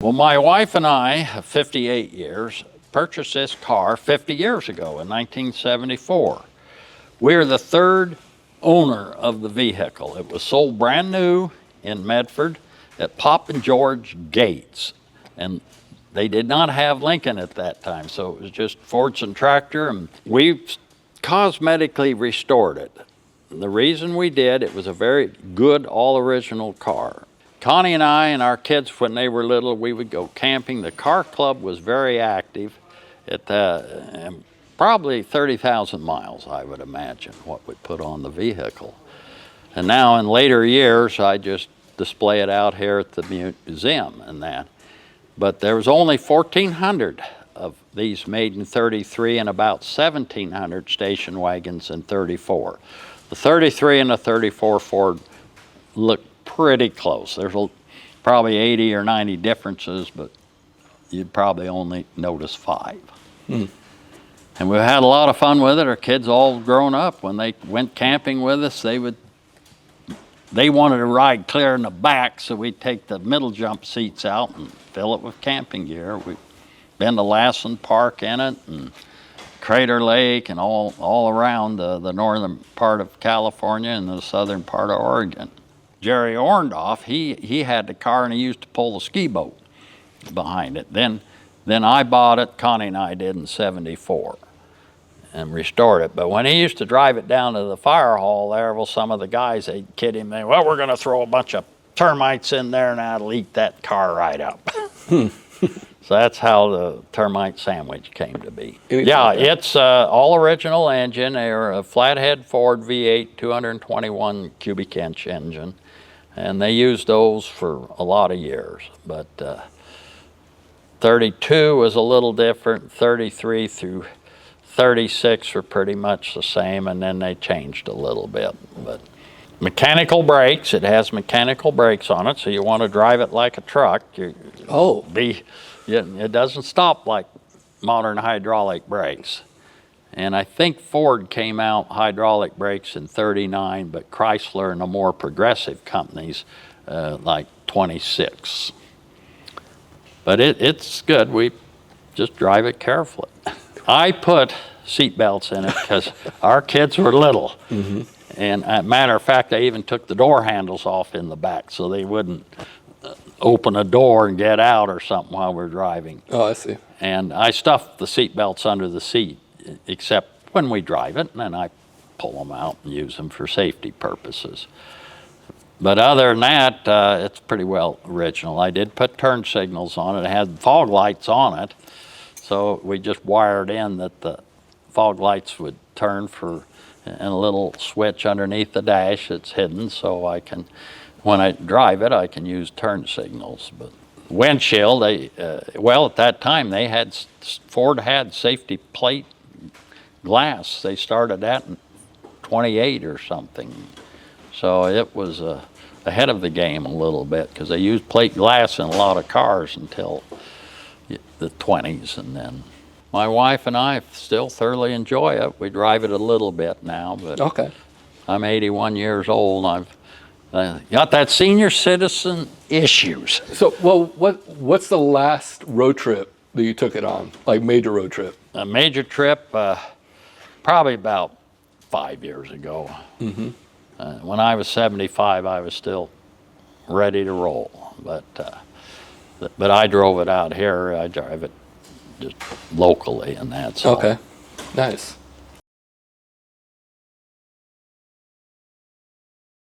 Well, my wife and I, of 58 years, purchased this car 50 years ago in 1974. We're the third owner of the vehicle. It was sold brand new in Medford at Pop and George Gates. And they did not have Lincoln at that time, so it was just Fordson tractor, and we've cosmetically restored it. The reason we did, it was a very good, all-original car. Connie and I and our kids, when they were little, we would go camping. The car club was very active. It probably 30,000 miles, I would imagine, what we put on the vehicle. And now in later years, I just display it out here at the museum and that. But there was only 1,400 of these made in 33 and about 1,700 station wagons in 34. The 33 and the 34 Ford look pretty close. There's probably 80 or 90 differences, but you'd probably only notice 5. And we've had a lot of fun with it. Our kids all grown up. When they went camping with us, they wanted to ride clear in the back, so we'd take the middle jump seats out and fill it with camping gear. We've been to Lassen Park in it, and Crater Lake, and all around the northern part of California and the southern part of Oregon. Jerry Orndorff, he had the car, and he used to pull the ski boat behind it. Then I bought it, Connie and I did, in 74. And restored it. But when he used to drive it down to the fire hall there, well, some of the guys, they'd kid him. Well, we're going to throw a bunch of termites in there and that'll eat that car right up. So that's how the termite sandwich came to be. It's all original engine. They're a flathead Ford V8 221 cubic inch engine. And they used those for a lot of years. But 32 was a little different. 33 through 36 were pretty much the same, and then they changed a little bit. But mechanical brakes, it has mechanical brakes on it, so you want to drive it like a truck. It doesn't stop like modern hydraulic brakes. And I think Ford came out hydraulic brakes in 39, but Chrysler and the more progressive companies like 26. But it's good. We just drive it carefully. I put seat belts in it because our kids were little. And as a matter of fact, I even took the door handles off in the back so they wouldn't open a door and get out or something while we're driving. Oh, I see. And I stuff the seat belts under the seat, except when we drive it, and then I pull them out and use them for safety purposes. But other than that, it's pretty well original. I did put turn signals on it. It had fog lights on it. So we just wired in that the fog lights would turn and a little switch underneath the dash that's hidden, so I can, when I drive it, I can use turn signals. But windshield, at that time Ford had safety plate glass. They started that in 28 or something. So it was ahead of the game a little bit because they used plate glass in a lot of cars until the 20s, and then my wife and I still thoroughly enjoy it. We drive it a little bit now, but Okay. I'm 81 years old. I've got that senior citizen issues. So, well, what's the last road trip that you took it on, like major road trip? A major trip, probably about 5 years ago. When I was 75, I was still ready to roll, but I drove it out here. I drive it just locally and that. So. Okay, nice.